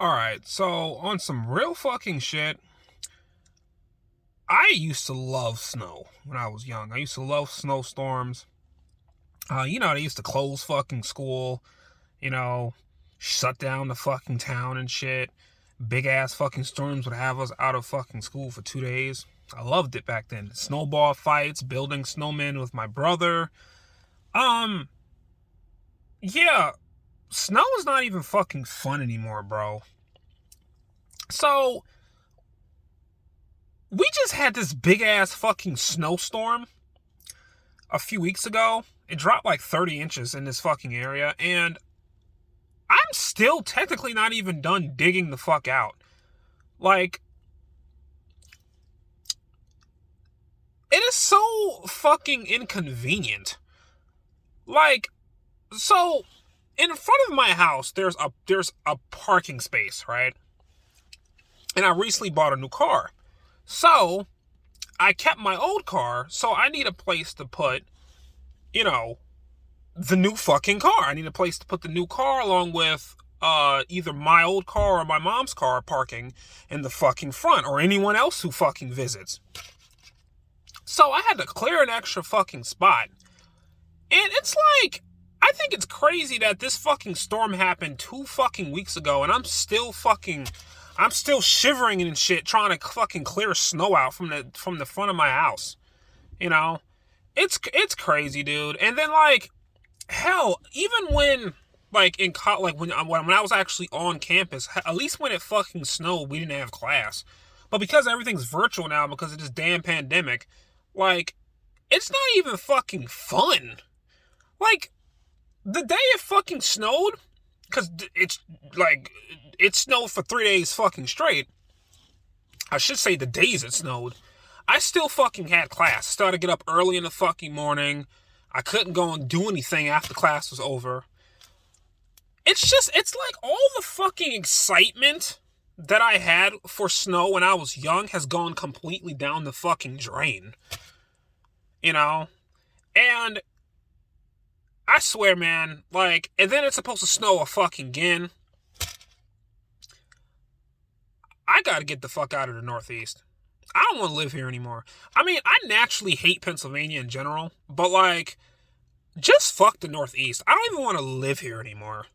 Alright, so on some real fucking shit, I used to love snow when I was young. I used to love snowstorms. They used to close fucking school, you know, shut down the fucking town and shit. Big ass fucking storms would have us out of fucking school for 2 days. I loved it back then. Snowball fights, building snowmen with my brother. Um, yeah, snow is not even fucking fun anymore, bro. So, we just had this big ass fucking snowstorm a few weeks ago. It dropped like 30 inches in this fucking area, and I'm still technically not even done digging the fuck out. Like, it is so fucking inconvenient. Like, so in front of my house, there's a parking space, right? And I recently bought a new car. So, I kept my old car, so I need a place to put, you know, the new fucking car. I need a place to put the new car along with either my old car or my mom's car parking in the fucking front, or anyone else who fucking visits. So I had to clear an extra fucking spot. And it's like, I think it's crazy that this fucking storm happened 2 fucking weeks ago, and I'm still shivering and shit trying to fucking clear snow out from the front of my house. You know? It's crazy, dude. And then, like, hell, even when, like, when I was actually on campus, at least when it fucking snowed, we didn't have class. But because everything's virtual now because of this damn pandemic, like, it's not even fucking fun. Like, the day it fucking snowed, because it snowed for 3 days fucking straight. I should say the days it snowed. I still fucking had class. I started to get up early in the fucking morning. I couldn't go and do anything after class was over. It's like all the fucking excitement that I had for snow when I was young has gone completely down the fucking drain. You know? And I swear, man, like, and then it's supposed to snow a fucking again. I gotta get the fuck out of the Northeast. I don't want to live here anymore. I mean, I naturally hate Pennsylvania in general, but, like, just fuck the Northeast. I don't even want to live here anymore.